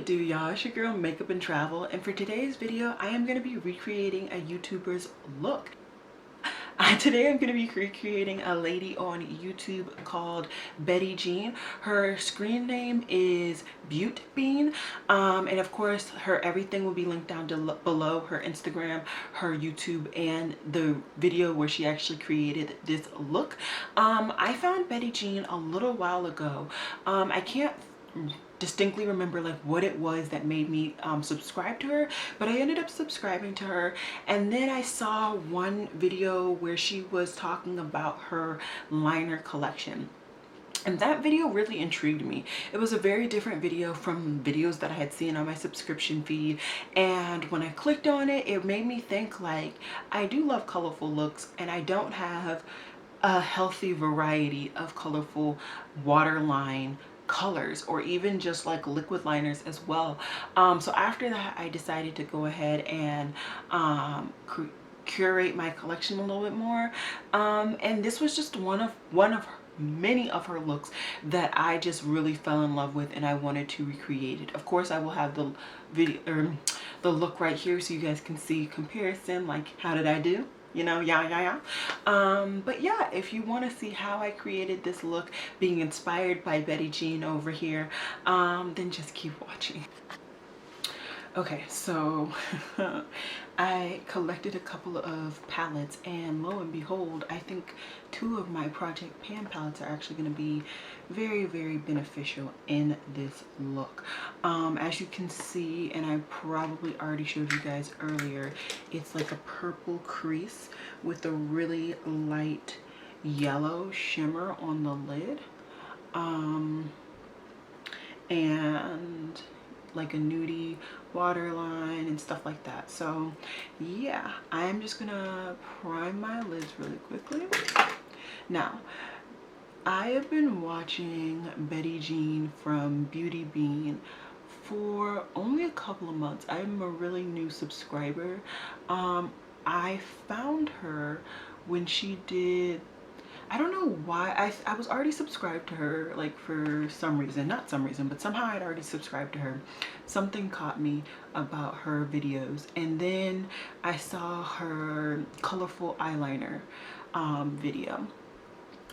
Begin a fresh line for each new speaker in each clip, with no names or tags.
it do, y'all? It's your girl Makeup and Travel, and for today's video I am going to be recreating a YouTuber's look. Today I'm going to be recreating a lady on YouTube called Betty Jean. Her screen name is Beautbean, and of course her everything will be linked down below: her Instagram, her YouTube, and the video where she actually created this look. I found Betty Jean a little while ago. I can't distinctly remember like what it was that made me subscribe to her, but I ended up subscribing to her. And then I saw one video where she was talking about her liner collection, and that video really intrigued me. It was a very different video from videos that I had seen on my subscription feed, and when I clicked on it, it made me think like, I do love colorful looks and I don't have a healthy variety of colorful waterline colors, or even just like liquid liners as well. So after that I decided to go ahead and curate my collection a little bit more, and this was just one of many of her looks that I just really fell in love with, and I wanted to recreate it. Of course I will have the video or the look right here so you guys can see comparison, like how did I do, you know, but yeah, if you want to see how I created this look being inspired by Betty Jean over here, then just keep watching. Okay, so I collected a couple of palettes, and lo and behold, I think two of my Project Pan palettes are actually going to be very, very beneficial in this look. As you can see, and I probably already showed you guys earlier, it's like a purple crease with a really light yellow shimmer on the lid, and like a nudie waterline and stuff like that. So yeah, I am just gonna prime my lids really quickly. Now, I have been watching Betty Jean from Beautbean for only a couple of months. I'm a really new subscriber. I found her when she did, I don't know why, I was already subscribed to her, like for some reason, not some reason, but somehow I'd already subscribed to her. Something caught me about her videos, and then I saw her colorful eyeliner video,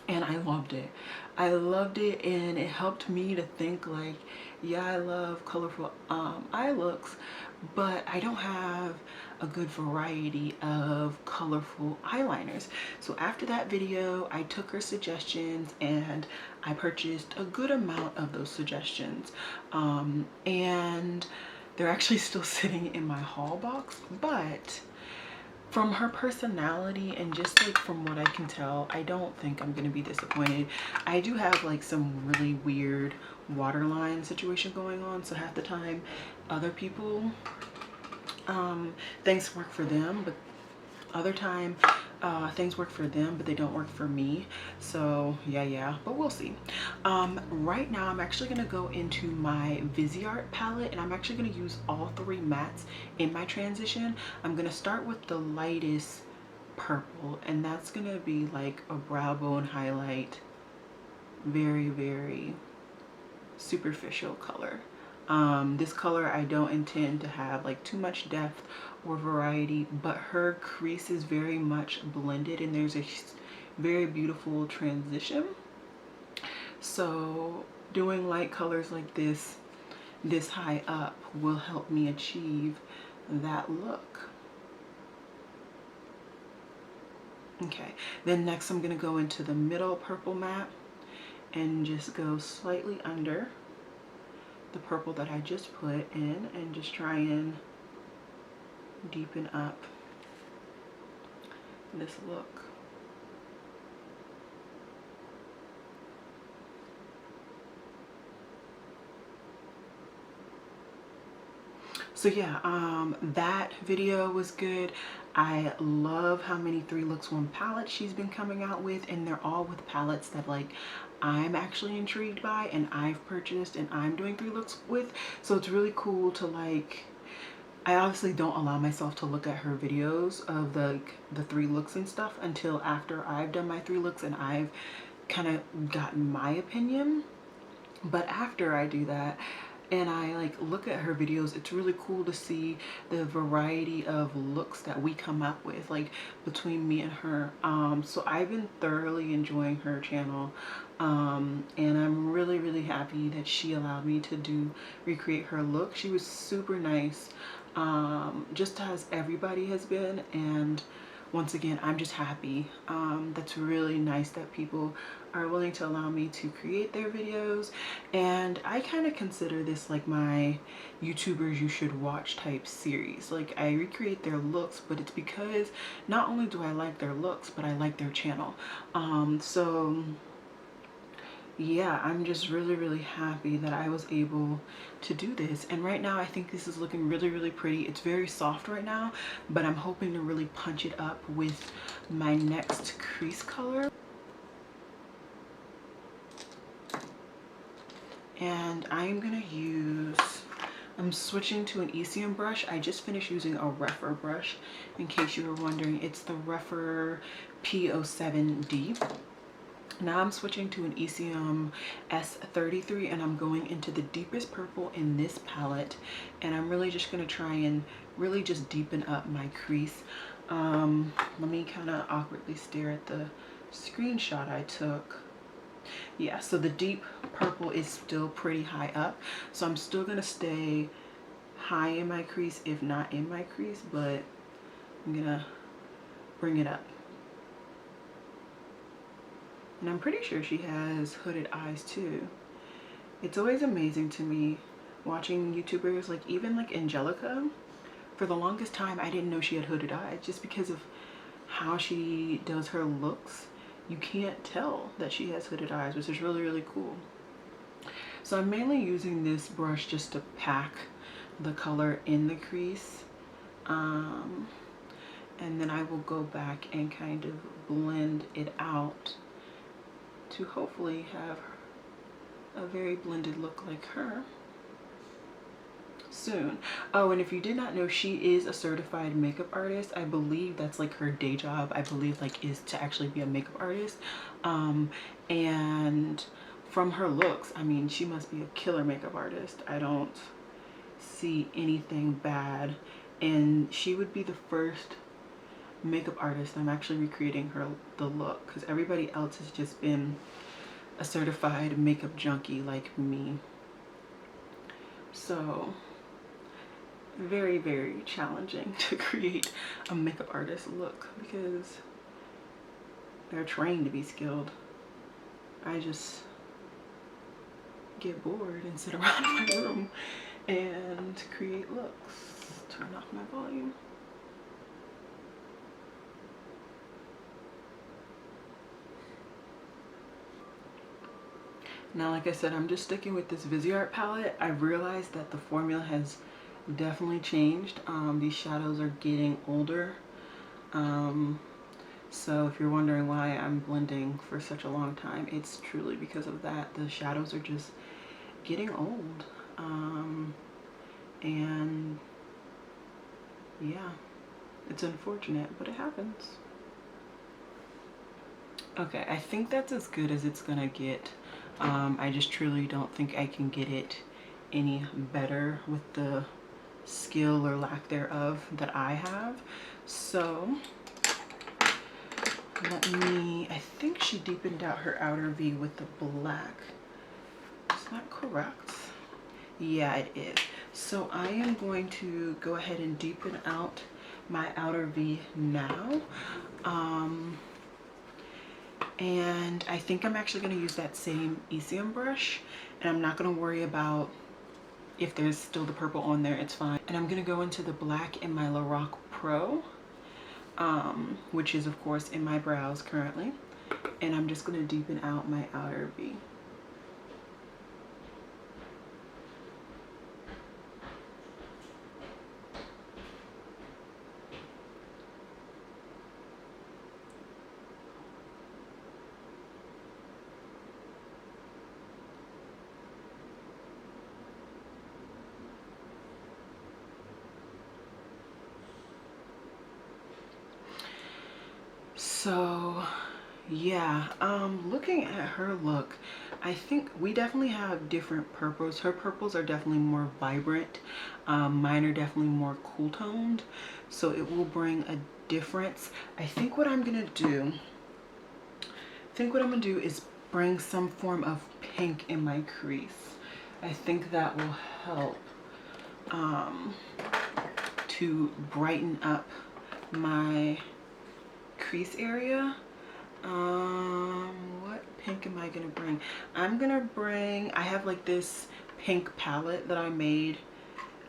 and I loved it. I loved it, and it helped me to think like, yeah, I love colorful eye looks, but I don't have a good variety of colorful eyeliners. So after that video, I took her suggestions and I purchased a good amount of those suggestions, and they're actually still sitting in my haul box. But from her personality and just like from what I can tell, I don't think I'm gonna be disappointed. I do have like some really weird waterline situation going on, so half the time other people, things work for them, but other time things work for them but they don't work for me. So yeah, but we'll see. Right now I'm actually gonna go into my Viseart palette, and I'm actually gonna use all three mattes in my transition. I'm gonna start with the lightest purple, and that's gonna be like a brow bone highlight, very, very superficial color. This color I don't intend to have like too much depth or variety, but her crease is very much blended and there's a very beautiful transition. So doing light colors like this high up will help me achieve that look. Okay, then next I'm gonna go into the middle purple matte and just go slightly under the purple that I just put in, and just try and deepen up this look. So yeah, that video was good. I love how many 3 looks 1 palettes she's been coming out with, and they're all with palettes that like I'm actually intrigued by and I've purchased and I'm doing 3 looks with. So it's really cool to like, I obviously don't allow myself to look at her videos of the 3 looks and stuff until after I've done my 3 looks and I've kind of gotten my opinion. But after I do that, and I like look at her videos, it's really cool to see the variety of looks that we come up with, like between me and her. So I've been thoroughly enjoying her channel, and I'm really happy that she allowed me to recreate her look. She was super nice, just as everybody has been, and once again, I'm just happy. That's really nice that people are willing to allow me to create their videos. And I kind of consider this like my YouTubers you should watch type series. Like, I recreate their looks, but it's because not only do I like their looks, but I like their channel. So yeah, I'm just really happy that I was able to do this. And right now I think this is looking really pretty. It's very soft right now, but I'm hoping to really punch it up with my next crease color. And I'm switching to an Eciem brush. I just finished using a Rephr brush, in case you were wondering. It's the Rephr P07D. Now I'm switching to an Eciem S33, and I'm going into the deepest purple in this palette, and I'm really just going to try and really just deepen up my crease. Let me kind of awkwardly stare at the screenshot I took. Yeah, so the deep purple is still pretty high up, so I'm still going to stay high in my crease, if not in my crease, but I'm going to bring it up. And I'm pretty sure she has hooded eyes too. It's always amazing to me watching YouTubers, like even like Angelica. For the longest time, I didn't know she had hooded eyes just because of how she does her looks. You can't tell that she has hooded eyes, which is really cool. So I'm mainly using this brush just to pack the color in the crease. And then I will go back and kind of blend it out to hopefully have a very blended look like her soon. Oh, and if you did not know, she is a certified makeup artist. I believe that's like her day job, I believe, like, is to actually be a makeup artist. And from her looks, I mean, she must be a killer makeup artist. I don't see anything bad, and she would be the first makeup artist I'm actually recreating the look, because everybody else has just been a certified makeup junkie like me. So very challenging to create a makeup artist look because they're trained to be skilled. I just get bored and sit around my room and create looks. Turn off my volume. Now, like I said, I'm just sticking with this Viseart palette. I realized that the formula has definitely changed. These shadows are getting older. So if you're wondering why I'm blending for such a long time, it's truly because of that. The shadows are just getting old. And yeah, it's unfortunate, but it happens. Okay, I think that's as good as it's gonna get. I just truly don't think I can get it any better with the skill or lack thereof that I have. So I think she deepened out her outer V with the black. Is that correct? Yeah, it is. So I am going to go ahead and deepen out my outer V now. And I think I'm actually going to use that same Eciem brush, and I'm not going to worry about if there's still the purple on there, it's fine. And I'm going to go into the black in my Lorac Pro, which is of course in my brows currently, and I'm just going to deepen out my outer V. So yeah, looking at her look, I think we definitely have different purples. Her purples are definitely more vibrant. Mine are definitely more cool toned, so it will bring a difference. I think what I'm gonna do, is bring some form of pink in my crease. I think that will help to brighten up my crease area. What pink am I gonna bring? I'm gonna bring, I have like this pink palette that I made.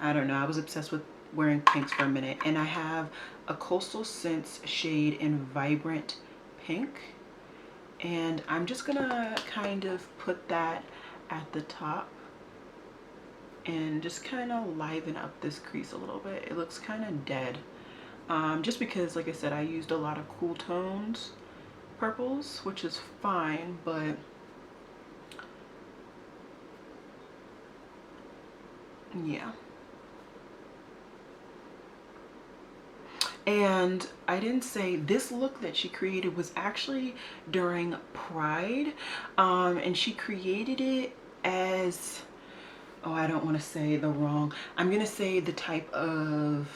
I don't know, I was obsessed with wearing pinks for a minute, and I have a Coastal Scents shade in Vibrant Pink, and I'm just gonna kind of put that at the top and just kind of liven up this crease a little bit. It looks kind of dead, just because, like I said, I used a lot of cool tones purples, which is fine, but yeah. And I didn't say, this look that she created was actually during Pride, and she created it as, oh, I don't want to say the wrong, I'm gonna say the type of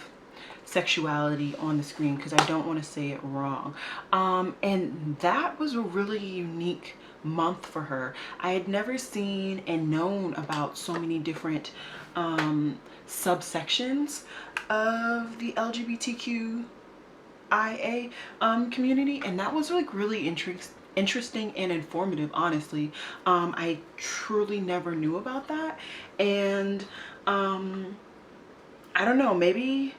sexuality on the screen because I don't want to say it wrong. And that was a really unique month for her. I had never seen and known about so many different subsections of the LGBTQIA community, and that was like really interesting and informative, honestly. I truly never knew about that, and I don't know, maybe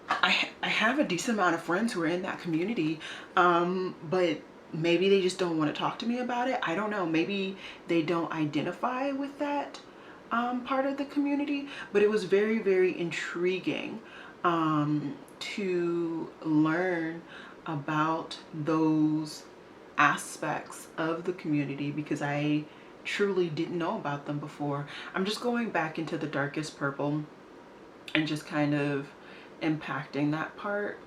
I have a decent amount of friends who are in that community, but maybe they just don't want to talk to me about it. I don't know, maybe they don't identify with that part of the community, but it was very, very intriguing to learn about those aspects of the community because I truly didn't know about them before. I'm just going back into the darkest purple and just kind of impacting that part,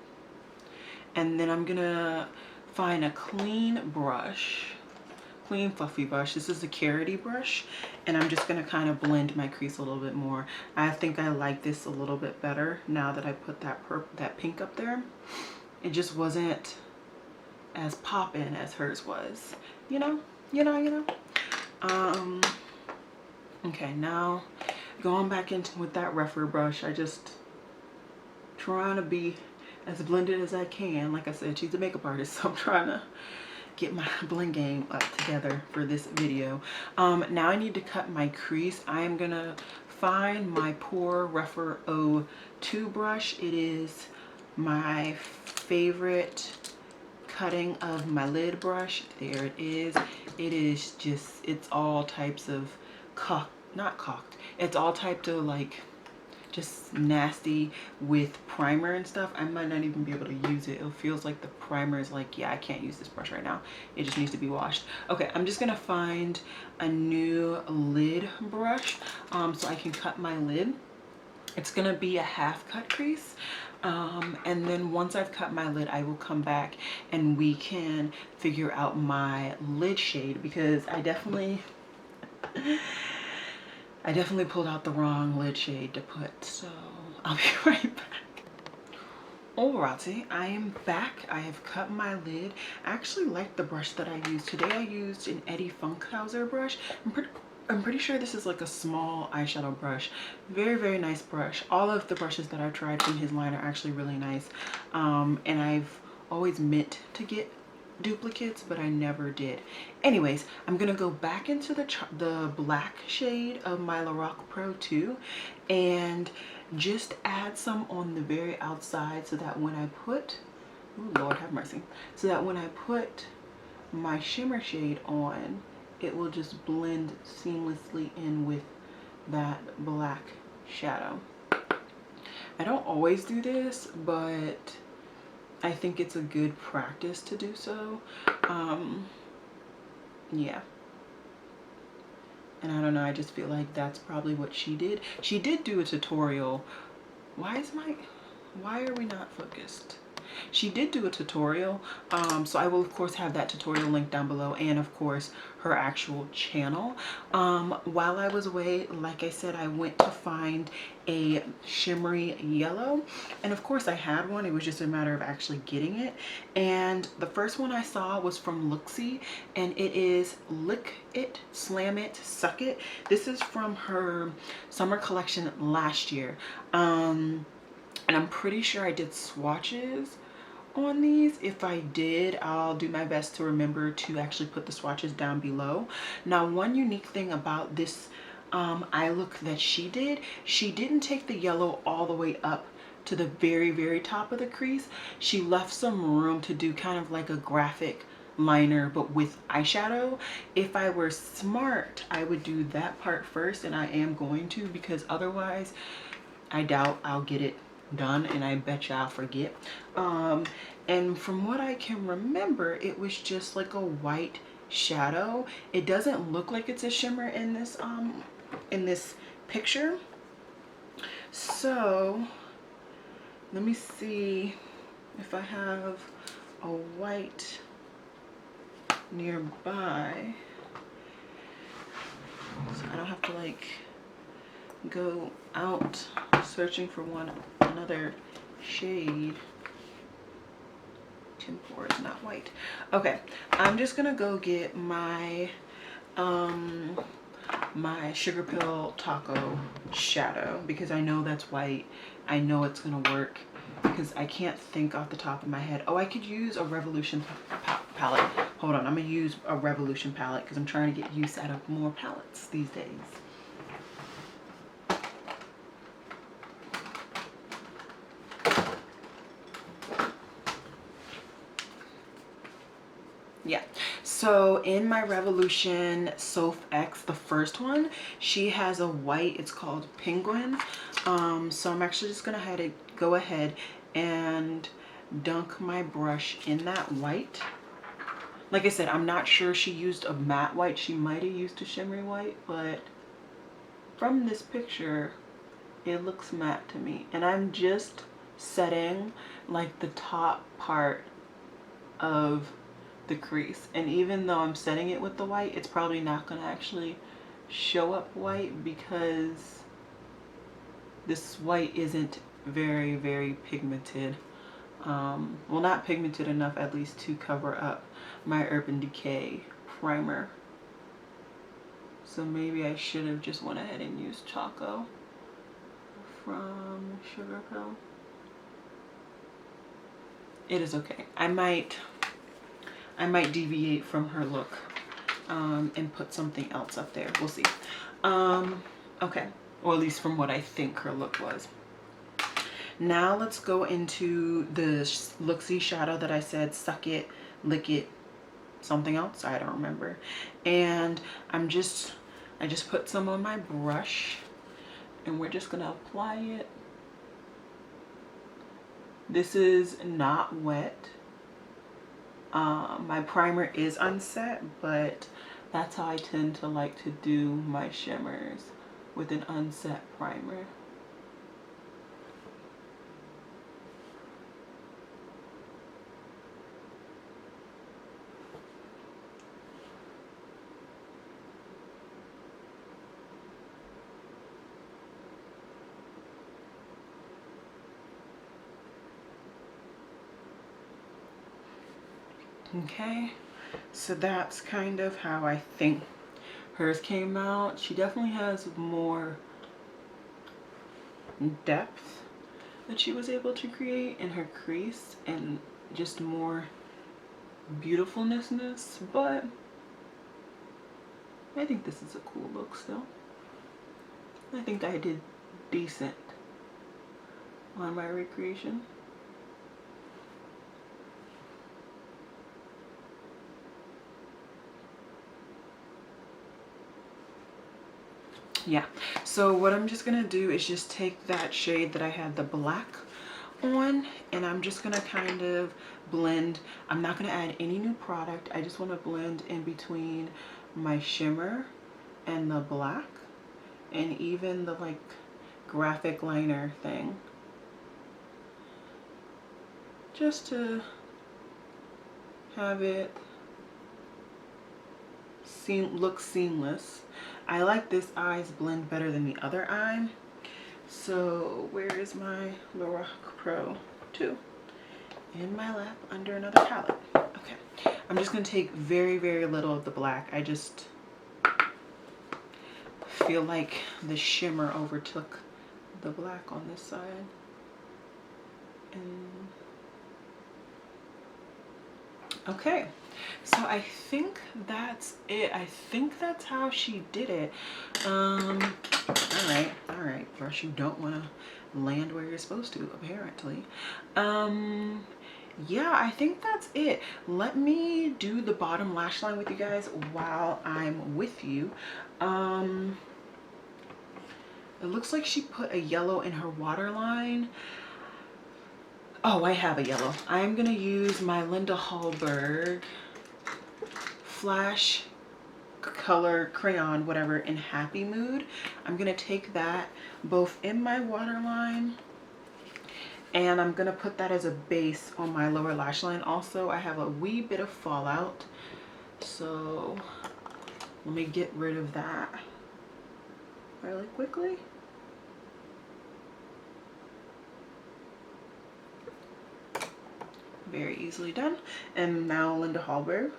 and then I'm gonna find a clean brush, clean fluffy brush. This is a carroty brush, and I'm just gonna kind of blend my crease a little bit more. I think I like this a little bit better now that I put that pink up there. It just wasn't as poppin' as hers was, you know. Okay, now going back into with that rougher brush, I just trying to be as blended as I can. Like I said, she's a makeup artist, so I'm trying to get my blend game up together for this video. Now I need to cut my crease. I am gonna find my Pore Rougher 02 brush. It is my favorite cutting of my lid brush. There it is. It is just, it's all types of it's all types of like just nasty with primer and stuff. I might not even be able to use it. It feels like the primer is like, yeah, I can't use this brush right now. It just needs to be washed. Okay, I'm just gonna find a new lid brush so I can cut my lid. It's gonna be a half cut crease. And then once I've cut my lid, I will come back and we can figure out my lid shade because I definitely pulled out the wrong lid shade to put, so I'll be right back. Alrighty, I am back. I have cut my lid. I actually like the brush that I used. Today I used an Eddie Funkhauser brush. I'm pretty sure this is like a small eyeshadow brush. Very, very nice brush. All of the brushes that I've tried from his line are actually really nice. And I've always meant to get duplicates, but I never did. Anyways, I'm gonna go back into the black shade of my Lorac Pro 2 and just add some on the very outside so that when I put, ooh, Lord have mercy, so that when I put my shimmer shade on, it will just blend seamlessly in with that black shadow. I don't always do this, but I think it's a good practice to do so. Yeah. And I don't know, I just feel like that's probably what she did. She did do a tutorial. Why are we not focused? She did do a tutorial, so I will of course have that tutorial link down below, and of course her actual channel. While I was away, like I said, I went to find a shimmery yellow, and of course I had one. It was just a matter of actually getting it. And the first one I saw was from Looxi, and it is Lick It, Slam It, Suck It. This is from her summer collection last year. And I'm pretty sure I did swatches on these. If I did, I'll do my best to remember to actually put the swatches down below. Now, one unique thing about this eye look that she didn't take the yellow all the way up to the very top of the crease. She left some room to do kind of like a graphic liner, but with eyeshadow. If I were smart, I would do that part first, and I am going to, because otherwise I doubt I'll get it done, and I bet you I'll forget. And from what I can remember, it was just like a white shadow. It doesn't look like it's a shimmer in this picture. So let me see if I have a white nearby, so I don't have to like go out searching for another shade. 10-4 is not white. Okay, I'm just gonna go get my my Sugar Pill Taco shadow, because I know that's white. I know it's gonna work, because I can't think off the top of my head. Oh, I could use a Revolution palette. Hold on, I'm gonna use a Revolution palette because I'm trying to get use out of more palettes these days. Yeah, so in my Revolution Soph X, the first one, she has a white, it's called Penguin. So I'm actually just gonna go ahead and dunk my brush in that white. Like I said, I'm not sure she used a matte white. She might have used a shimmery white, but from this picture, it looks matte to me. And I'm just setting like the top part of the crease, and even though I'm setting it with the white, it's probably not going to actually show up white, because this white isn't very pigmented. Well, not pigmented enough at least to cover up my Urban Decay primer. So maybe I should have just went ahead and used Choco from Sugar Pill. It is okay. I might deviate from her look and put something else up there. We'll see. Okay, or at least from what I think her look was. Now let's go into the Looxi shadow that I said, Suck It, Lick It, something else, I don't remember. And I just put some on my brush, and we're just gonna apply it. This is not wet. My primer is unset, but that's how I tend to like to do my shimmers, with an unset primer. Okay, so that's kind of how I think hers came out. She definitely has more depth that she was able to create in her crease, and just more beautifulness, but I think this is a cool look still. I think I did decent on my recreation. Yeah, so what I'm just gonna do is just take that shade that I had the black on, and I'm just gonna kind of blend. I'm not gonna add any new product. I just want to blend in between my shimmer and the black, and even the like graphic liner thing, just to have it look seamless. I like this eye's blend better than the other eye. So where is my Lorac Pro 2? In my lap under another palette. Okay, I'm just gonna take very, very little of the black. I just feel like the shimmer overtook the black on this side. And okay, so I think that's it. I think that's how she did it. All right, brush, you don't want to land where you're supposed to, apparently. Yeah, I think that's it. Let me do the bottom lash line with you guys while I'm with you. It looks like she put a yellow in her waterline. Oh, I have a yellow. I'm gonna use my Linda Hallberg Flash Color Crayon, whatever, in Happy Mood. I'm gonna take that both in my waterline, and I'm gonna put that as a base on my lower lash line. Also, I have a wee bit of fallout, so let me get rid of that really quickly. Very easily done. And now Linda Hallberg.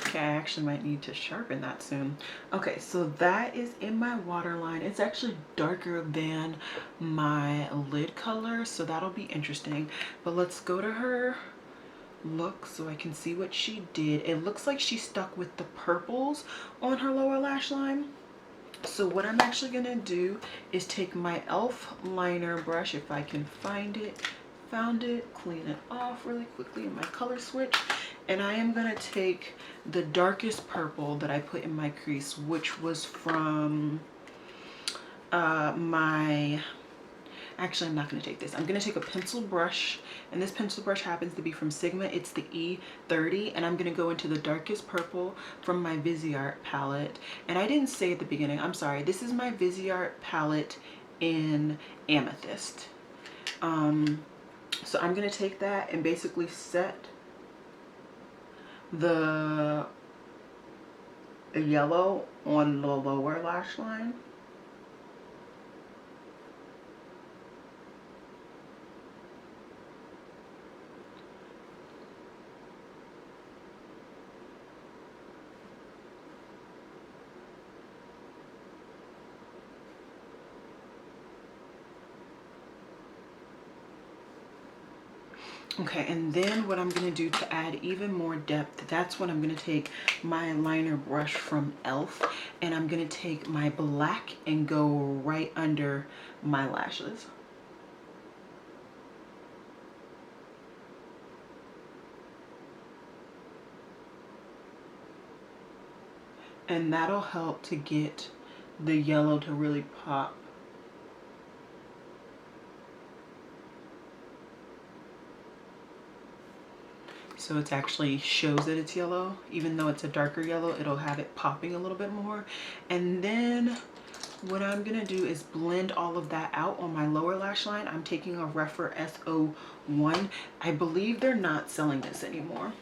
Okay, I actually might need to sharpen that soon. Okay, so that is in my waterline. It's actually darker than my lid color, so that'll be interesting. But let's go to her look so I can see what she did. It looks like she stuck with the purples on her lower lash line. So what I'm actually gonna do is take my e.l.f. liner brush, if I can find it. Found it, clean it off really quickly in my color switch, and I am gonna take the darkest purple that I put in my crease, which was from actually, I'm not going to take this. I'm going to take a pencil brush, and this pencil brush happens to be from Sigma. It's the E30, and I'm going to go into the darkest purple from my Viseart palette. And I didn't say at the beginning, I'm sorry, this is my Viseart palette in Amethyst. So I'm going to take that and basically set the yellow on the lower lash line. Okay, and then what I'm going to do to add even more depth, that's when I'm going to take my liner brush from e.l.f. and I'm going to take my black and go right under my lashes. And that'll help to get the yellow to really pop. So it actually shows that it's yellow. Even though it's a darker yellow, it'll have it popping a little bit more. And then what I'm gonna do is blend all of that out on my lower lash line. I'm taking a Rephr S01. I believe they're not selling this anymore.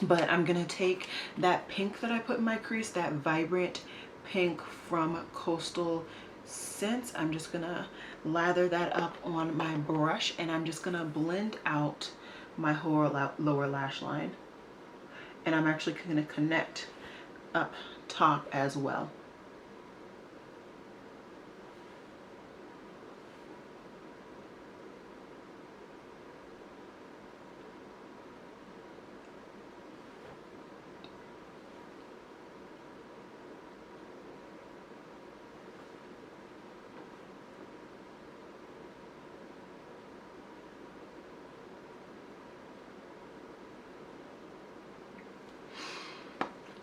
But I'm gonna take that pink that I put in my crease, that vibrant pink from Coastal Scents. I'm just gonna lather that up on my brush, and I'm just gonna blend out my whole lower lash line. And I'm actually gonna connect up top as well.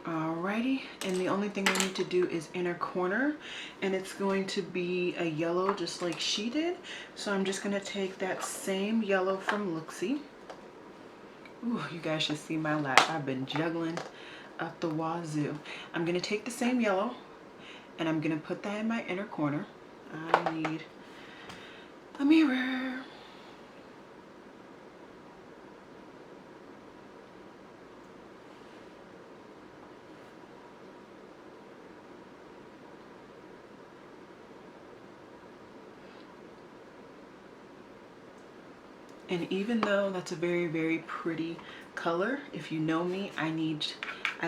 All Alrighty, and the only thing I need to do is inner corner, and it's going to be a yellow just like she did. So I'm just going to take that same yellow from Looxi. Ooh, you guys should see my lap. I've been juggling up the wazoo. I'm going to take the same yellow, and I'm going to put that in my inner corner. I need a mirror. And even though that's a very, very pretty color, if you know me, I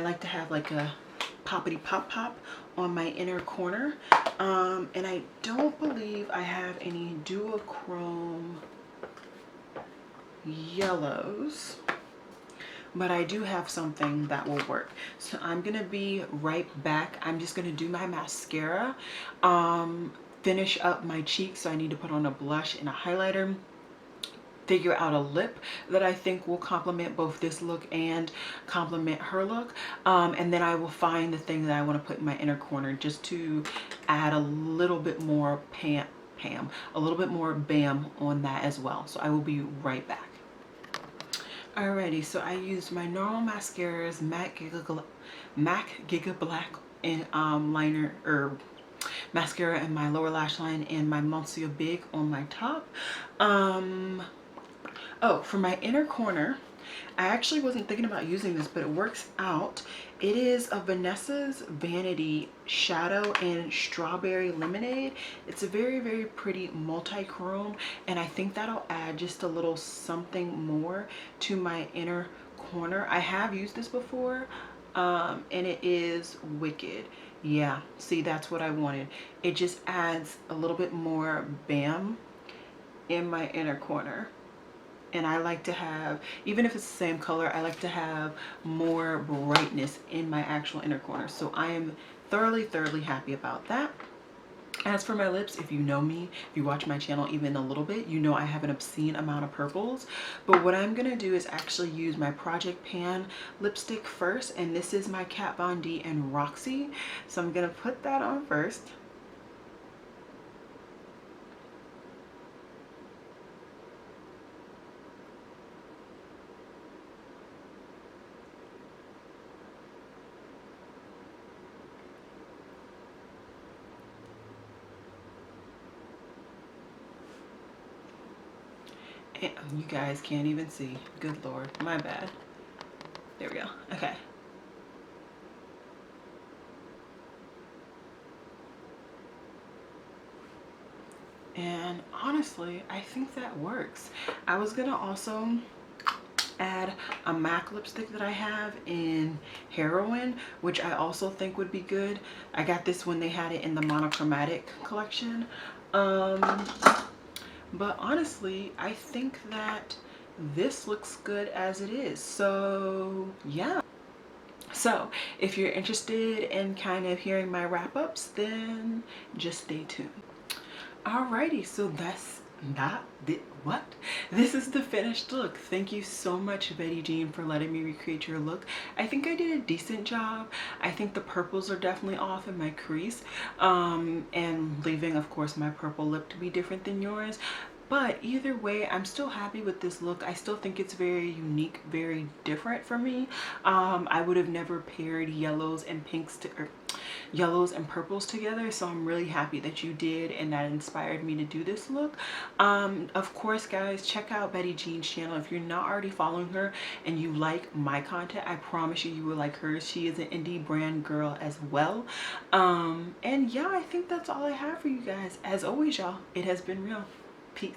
like to have like a poppity pop pop on my inner corner. And I don't believe I have any duochrome yellows, but I do have something that will work. So I'm gonna be right back. I'm just gonna do my mascara, finish up my cheeks. So I need to put on a blush and a highlighter, figure out a lip that I think will complement both this look and complement her look, and then I will find the thing that I want to put in my inner corner just to add a little bit more a little bit more bam on that as well. So I will be right back. Alrighty, so I used my normal mascaras, MAC Giga Black and liner or mascara in my lower lash line, and my Monsieur Big on my top. Oh, for my inner corner, I actually wasn't thinking about using this, but it works out. It is a Vanessa's Vanity Shadow in Strawberry Lemonade. It's a very, very pretty multi-chrome, and I think that'll add just a little something more to my inner corner. I have used this before, and it is wicked. Yeah, see, that's what I wanted. It just adds a little bit more bam in my inner corner. And I like to have, even if it's the same color, I like to have more brightness in my actual inner corner. So I am thoroughly happy about that. As for my lips, if you know me, if you watch my channel even a little bit, you know I have an obscene amount of purples. But what I'm going to do is actually use my Project Pan lipstick first. And this is my Kat Von D and Roxy. So I'm going to put that on first. You guys can't even see. Good Lord, my bad. There we go. Okay. And honestly, I think that works. I was gonna also add a MAC lipstick that I have in Heroin, which I also think would be good. I got this when they had it in the monochromatic collection. But honestly, I think that this looks good as it is. So yeah. So if you're interested in kind of hearing my wrap-ups, then just stay tuned. Alrighty, so this is the finished look. Thank you so much, Betty Jean, for letting me recreate your look. I think I did a decent job. I think the purples are definitely off in my crease, and leaving, of course, my purple lip to be different than yours. But either way, I'm still happy with this look. I still think it's very unique, very different for me. I would have never paired yellows and pinks yellows and purples together, so I'm really happy that you did, and that inspired me to do this look. Of course, guys, check out Betty Jean's channel. If you're not already following her and you like my content, I promise you will like hers. She is an indie brand girl as well. And yeah, I think that's all I have for you guys. As always, y'all, it has been real. Peace.